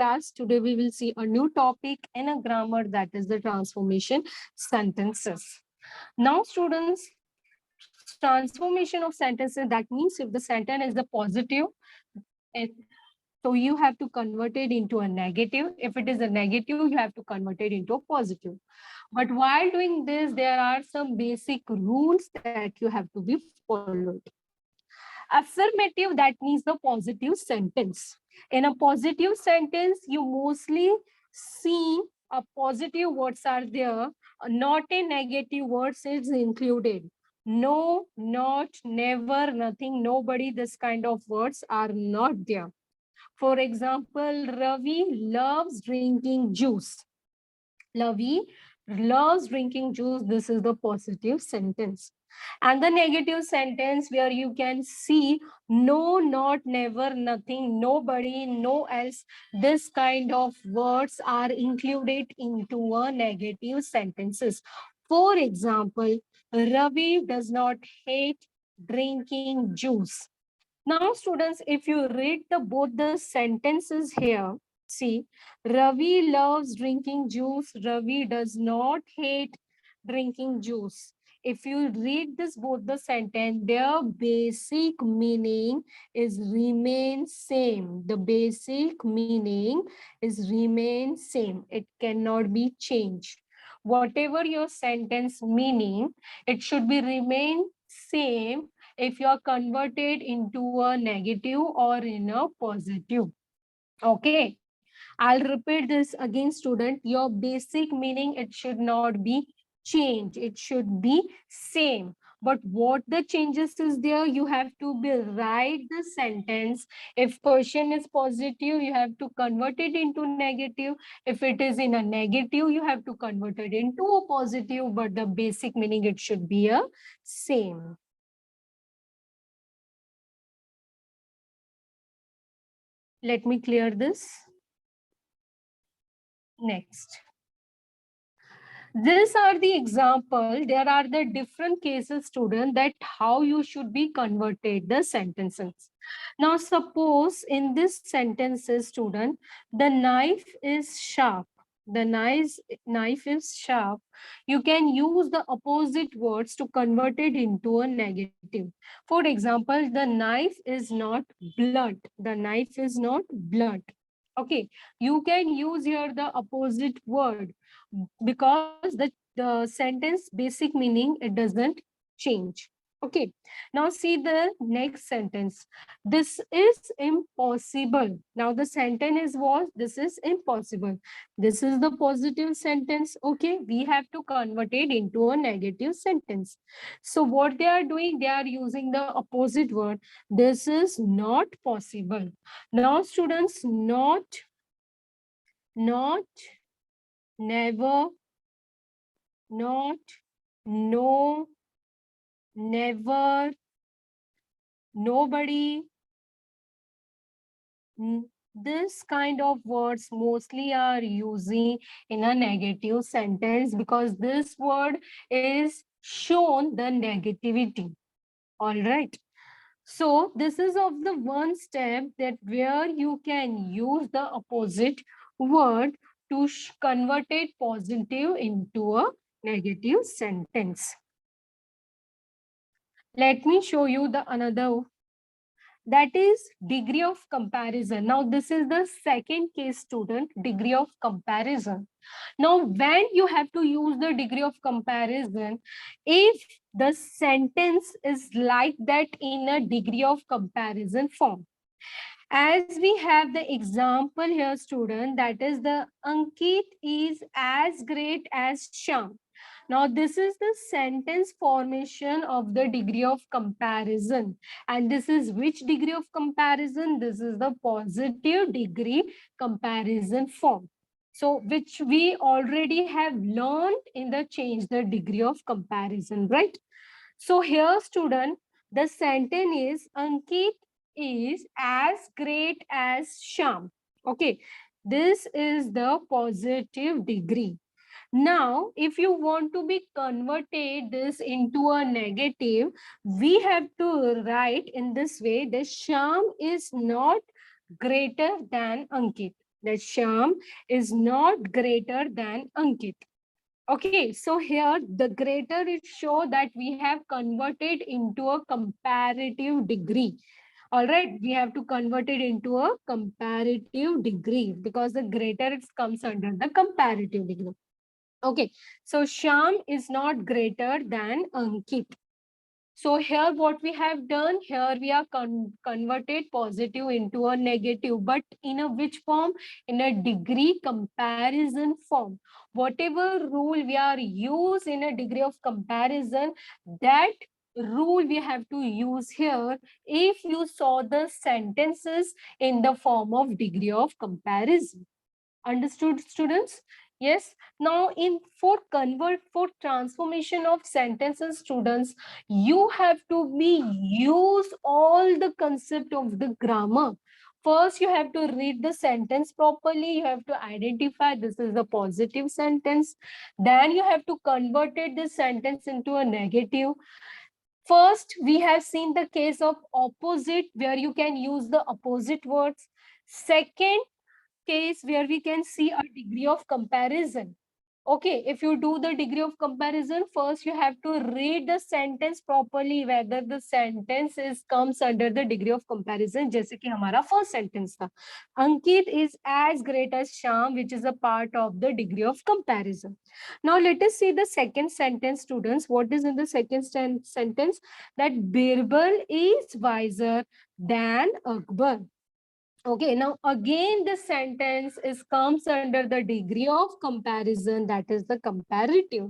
class. Today we will see a new topic in a grammar, that is the transformation sentences. Now students, transformation of sentences, that means if the sentence is a positive, it, so you have to convert it into a negative. If it is a negative, you have to convert it into a positive. But while doing this, there are some basic rules that you have to be followed. Affirmative, that means the positive sentence. In a positive sentence, you mostly see a positive words are there, not a negative words is included. No, not, never, nothing, nobody, this kind of words are not there. For example, Ravi loves drinking juice. Ravi loves drinking juice. This is the positive sentence. And the negative sentence where you can see no, not, never, nothing, nobody, no else. This kind of words are included into a negative sentences. For example, Ravi does not hate drinking juice. Now, students, if you read the both the sentences here, see, Ravi loves drinking juice. Ravi does not hate drinking juice. If you read this both the sentence, their basic meaning is remain same. The basic meaning is remain same. It cannot be changed. Whatever your sentence meaning, it should be remain same if you are converted into a negative or in a positive. Okay, I'll repeat this again, student. Your basic meaning, it should not be changed. It should be same. But what the changes is there, you have to be write the sentence. If question is positive, you have to convert it into negative. If it is in a negative, you have to convert it into a positive. But the basic meaning, it should be a same. Let me clear this. Next. These are the example. There are the different cases, student, that how you should be converted the sentences. Now, suppose in this sentences, student, the knife is sharp. The knife is sharp. You can use the opposite words to convert it into a negative. For example, the knife is not blunt. The knife is not blunt. Okay, you can use here the opposite word because the sentence basic meaning, it doesn't change. Okay, now see the next sentence. This is impossible. Now the sentence is what? This is impossible. This is the positive sentence. Okay, we have to convert it into a negative sentence. So what they are doing, they are using the opposite word. This is not possible. Now students, not, never, not, no, never, nobody. This kind of words mostly are using in a negative sentence because this word is shown the negativity. All right. So this is of the one step that where you can use the opposite word to convert it positive into a negative sentence. Let me show you the another, that is degree of comparison. Now this is the second case, student, degree of comparison. Now when you have to use the degree of comparison, if the sentence is like that in a degree of comparison form. As we have the example here, student, that is the Ankit is as great as Sham. Now, this is the sentence formation of the degree of comparison. And this is which degree of comparison? This is the positive degree comparison form. So, which we already have learned in the change the degree of comparison, right? So, here, student, the sentence is Ankit is as great as Sham. Okay, this is the positive degree. Now, if you want to be converted this into a negative, we have to write in this way that Sham is not greater than Ankit. that Shyam is not greater than Ankit. Okay, so here the greater it show that we have converted into a comparative degree. All right, we have to convert it into a comparative degree because the greater it comes under the comparative degree. Okay, so Shyam is not greater than Ankit. So here what we have done, here we are converted positive into a negative, but in a which form? In a degree comparison form. Whatever rule we are use in a degree of comparison, that rule we have to use here if you saw the sentences in the form of degree of comparison. Understood, students? Yes. Now, in for transformation of sentences, students, you have to be use all the concept of the grammar. First, you have to read the sentence properly. You have to identify this is a positive sentence. Then you have to convert it this sentence into a negative. First, we have seen the case of opposite where you can use the opposite words. Second, case where we can see a degree of comparison. Okay, if you do the degree of comparison, first you have to read the sentence properly whether the sentence is comes under the degree of comparison. जैसे कि हमारा first sentence था, Ankit is as great as Shyam, which is a part of the degree of comparison. Now let us see the second sentence, students. What is in the second sentence? That Birbal is wiser than Akbar. Okay, now again the sentence is comes under the degree of comparison, that is the comparative.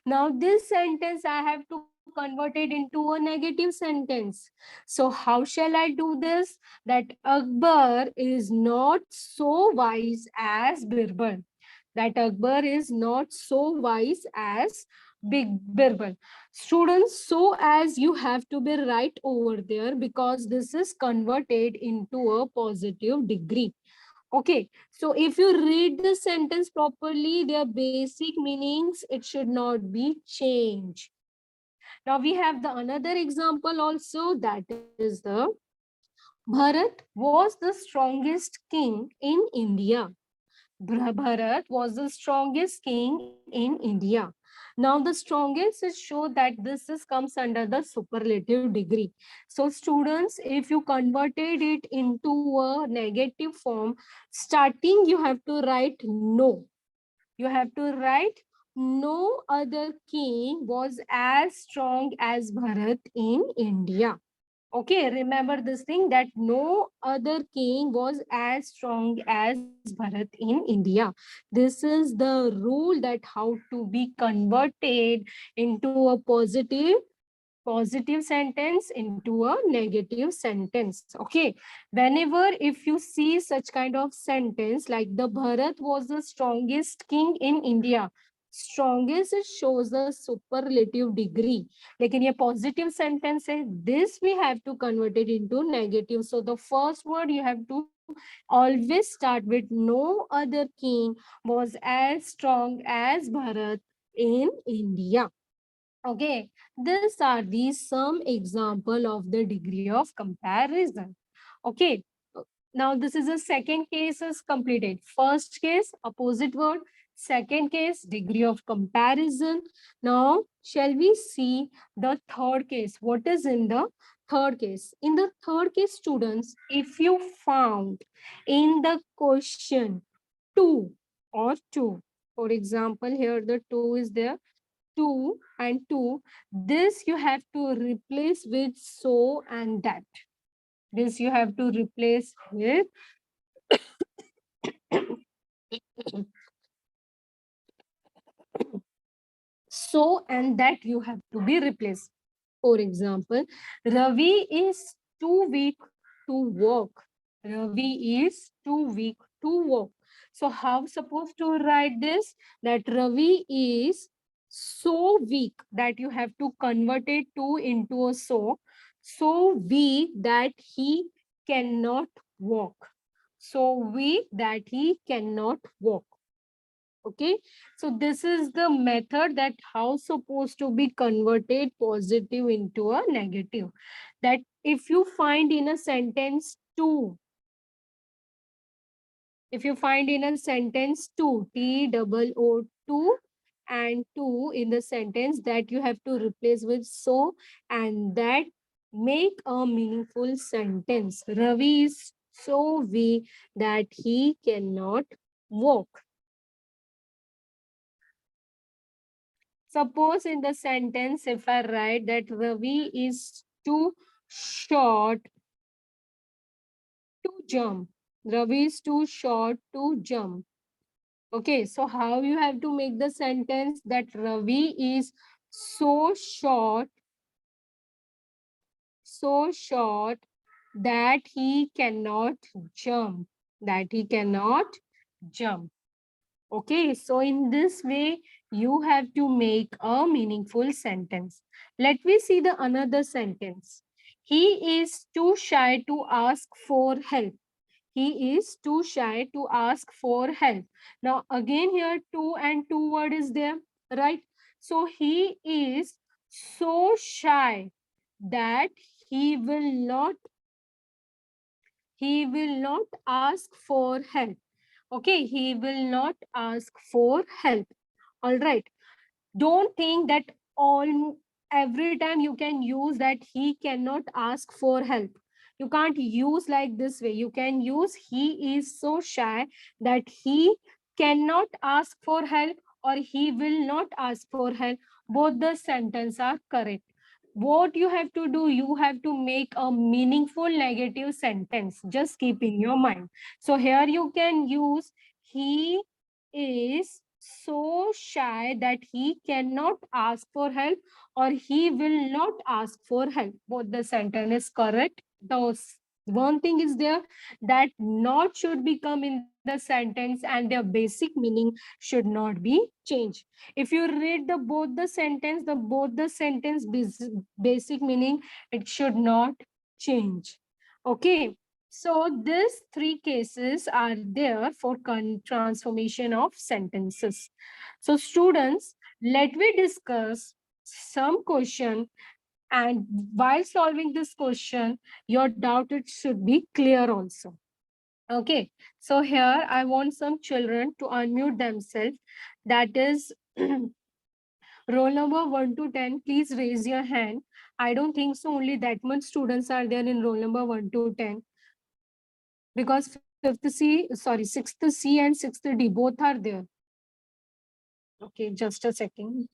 Now this sentence I have to convert it into a negative sentence. So how shall I do this? That Akbar is not so wise as Birbal. That Akbar is not so wise as Birbal. Students, so as you have to be right over there because this is converted into a positive degree. Okay, so if you read the sentence properly, their basic meanings, it should not be changed. Now we have the another example also, that is the Bharat was the strongest king in India. Bharat was the strongest king in India. Now the strongest is show that this is comes under the superlative degree. So students, if you converted it into a negative form, starting you have to write no. You have to write no other king was as strong as Bharat in India. Okay, remember this thing that no other king was as strong as Bharat in India. This is the rule that how to be converted into a positive sentence into a negative sentence. Okay, whenever if you see such kind of sentence like the Bharat was the strongest king in India, strongest it shows the superlative degree. लेकिन ये positive sentence है, this we have to convert it into negative. So the first word you have to always start with no other king was as strong as Bharat in India. Okay, these are the some example of the degree of comparison. Okay, now this is a second case is completed. First case, opposite word. Second case, degree of comparison. Now, shall we see the third case? What is in the third case? In the third case, students, if you found in the question two or two, for example, here the two is there, 2 and 2, this you have to replace with so and that. This you have to replace with so and that you have to be replaced. For example, Ravi is too weak to walk. Ravi is too weak to walk. So how supposed to write this? That Ravi is so weak that you have to convert it to into a so weak that he cannot walk. So weak that he cannot walk. Okay, so this is the method that how supposed to be converted positive into a negative. That if you find in a sentence two, If you find in a sentence two, T-double-O, two, and two in the sentence, that you have to replace with so, and that make a meaningful sentence. Ravi is so weak that he cannot walk. Suppose in the sentence, if I write that Ravi is too short to jump. Ravi is too short to jump. Okay, so how you have to make the sentence that Ravi is so short that he cannot jump. That he cannot jump. Okay, so in this way, you have to make a meaningful sentence. Let me see the another sentence. He is too shy to ask for help. He is too shy to ask for help. Now, again here, two and two word is there, right? So, he is so shy that he will not, he will not ask for help. Okay, he will not ask for help. All right. Don't think that all every time you can use that he cannot ask for help. You can't use like this way. You can use he is so shy that he cannot ask for help or he will not ask for help. Both the sentence are correct. What you have to do, you have to make a meaningful negative sentence. Just keep in your mind. So here you can use he is so shy that he cannot ask for help or he will not ask for help. Both the sentence is correct. Those one thing is there that not should become in the sentence and their basic meaning should not be changed. If you read the both the sentence basic meaning, it should not change. Okay. So these three cases are there for transformation of sentences. So students, let me discuss some question, and while solving this question, your doubt it should be clear also. Okay, so here I want some children to unmute themselves. That is roll number 1 to 10. Please raise your hand. I don't think so. Only that much students are there in roll number 1 to 10. Because sixth C and sixth D both are there. Okay, just a second.